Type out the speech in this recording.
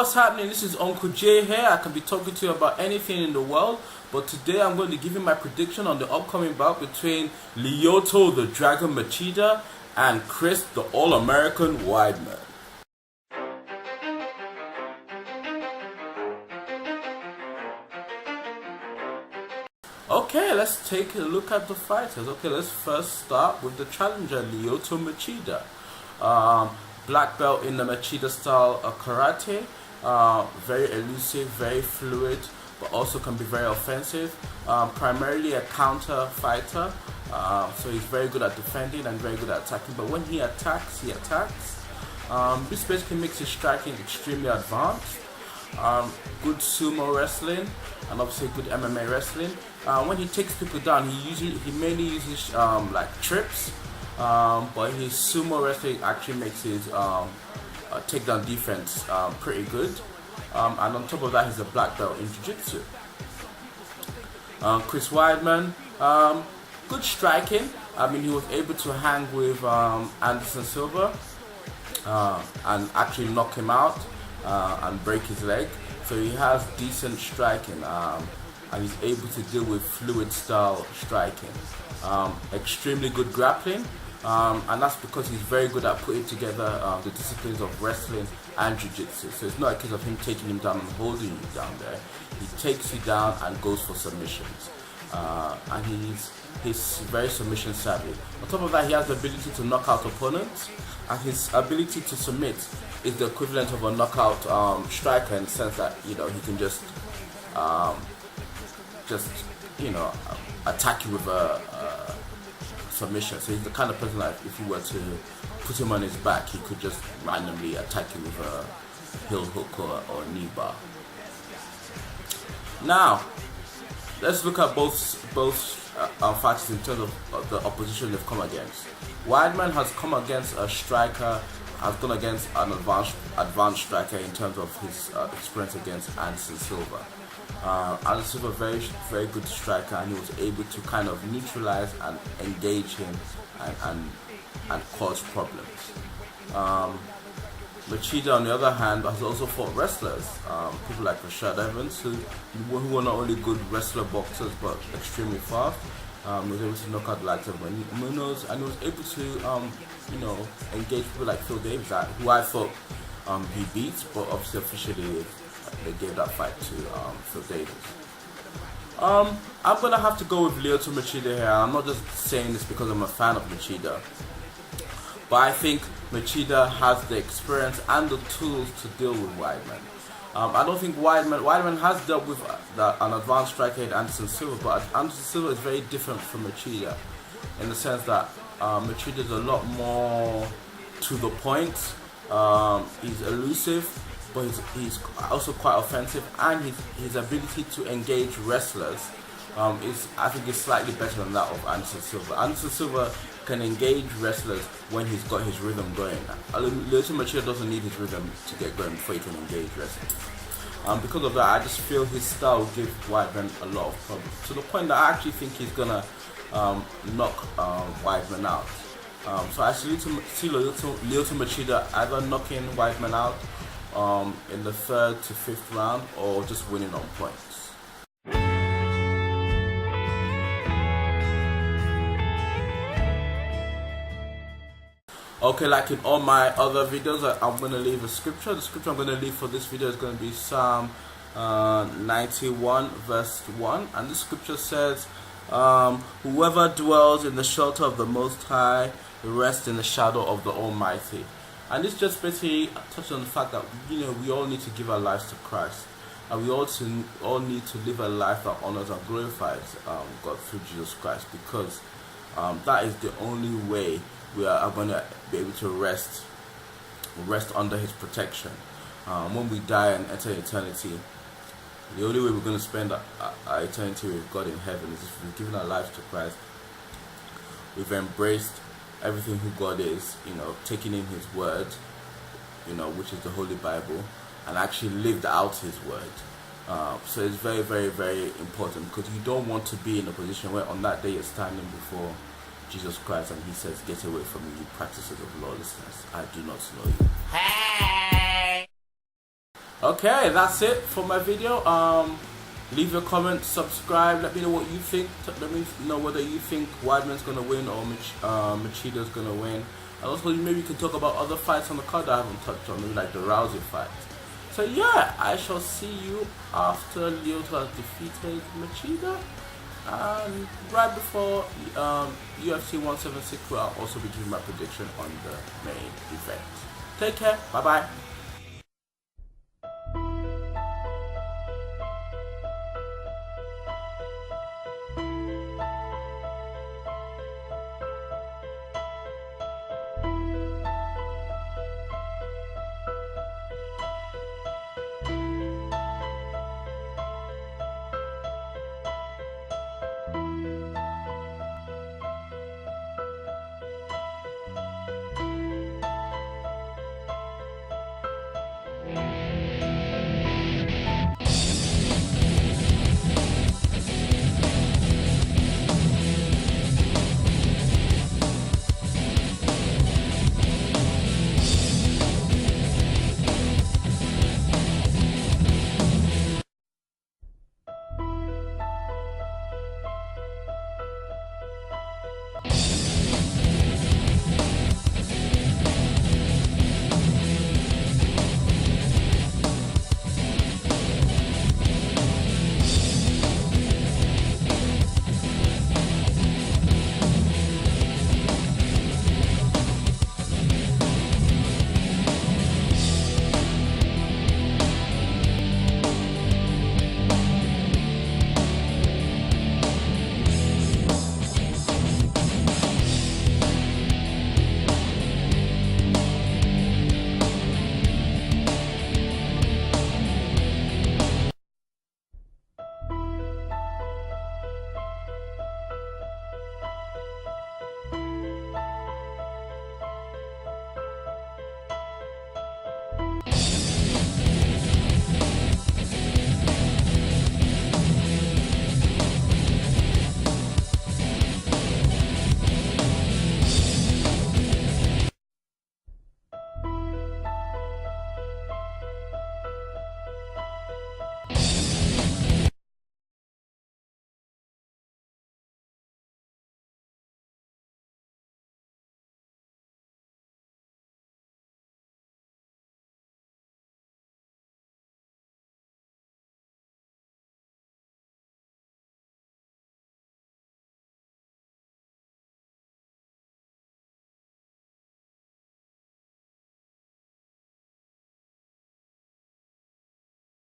what's happening? This is Uncle J here. I can be talking to you about anything in the world, but today I'm going to give you my prediction on the upcoming bout between Lyoto the Dragon Machida and Chris the All-American Weidman. Okay, let's take a look at the fighters. Okay, let's first start with the challenger, Lyoto Machida. Black belt in the Machida style karate. Very elusive, very fluid, but also can be very offensive. Primarily a counter fighter, so he's very good at defending and very good at attacking. But when he attacks, he attacks. This basically makes his striking extremely advanced. Good sumo wrestling and obviously good MMA wrestling. When he takes people down, he mainly uses like trips, but his sumo wrestling actually makes his takedown defense pretty good. And on top of that, he's a black belt in jiu-jitsu. Chris Weidman, good striking. I mean, he was able to hang with Anderson Silva and actually knock him out and break his leg. So he has decent striking, and he's able to deal with fluid style striking. Extremely good grappling, and that's because he's very good at putting together the disciplines of wrestling and jiu-jitsu. So it's not a case of him taking him down and holding you down there. He takes you down and goes for submissions, and he's very submission savvy. On top of that, he has the ability to knock out opponents, and his ability to submit is the equivalent of a knockout striker in the sense that he can just attack you with a submission. So he's the kind of person that if you were to put him on his back, he could just randomly attack you with a heel hook or a knee bar. Now, let's look at both fighters in terms of the opposition they've come against. Weidman has come against a striker, has gone against an advanced striker in terms of his experience against Anderson Silva. Anderson Silva, very good striker, and he was able to kind of neutralize and engage him and cause problems. Machida, on the other hand, has also fought wrestlers, people like Rashad Evans, who were not only good wrestler boxers but extremely fast. He was able to knock out the likes of Munoz, and he was able to engage people like Phil Davis, who I thought he beat, but obviously officially they gave that fight to Phil Davis. I'm gonna have to go with Lyoto Machida here. I'm not just saying this because I'm a fan of Machida, but I think Machida has the experience and the tools to deal with Weidman. I don't think Weidman has dealt with an advanced striker in Anderson Silva, but Anderson Silva is very different from Machida in the sense that Machida is a lot more to the point. He's elusive, but he's also quite offensive, and his ability to engage wrestlers I think is slightly better than that of Anderson Silva. Anderson Silva can engage wrestlers when he's got his rhythm going. Lyoto Machida doesn't need his rhythm to get going before he can engage wrestlers. Because of that, I just feel his style will give Weidman a lot of problems, to the point that I actually think he's gonna knock Weidman out. So I see Lyoto Machida either knocking Weidman out in the 3rd to 5th round, or just winning on points. Okay, like in all my other videos, I'm going to leave a scripture. The scripture I'm going to leave for this video is going to be Psalm 91 verse 1, and the scripture says, whoever dwells in the shelter of the Most High rests in the shadow of the Almighty. And this just basically touches on the fact that we all need to give our lives to Christ, and we all need to live a life that honors and glorifies God through Jesus Christ, because that is the only way we are going to be able to rest under His protection. When we die and enter eternity, the only way we're going to spend our eternity with God in heaven is if we've given our lives to Christ. We've embraced everything who God is, taking in His word, which is the Holy Bible, and actually lived out His word. So it's very, very, very important, because you don't want to be in a position where on that day you're standing before Jesus Christ and He says, "Get away from me, you practices of lawlessness. I do not know you." Hey! Okay, that's it for my video. Leave your comments, subscribe, let me know what you think. Let me know whether you think Weidman's gonna win or Machida's gonna win. And also maybe you can talk about other fights on the card that I haven't touched on, maybe like the Rousey fight. So yeah, I shall see you after Lyoto has defeated Machida. And right before UFC 176, where I'll also be giving my prediction on the main event. Take care, bye bye.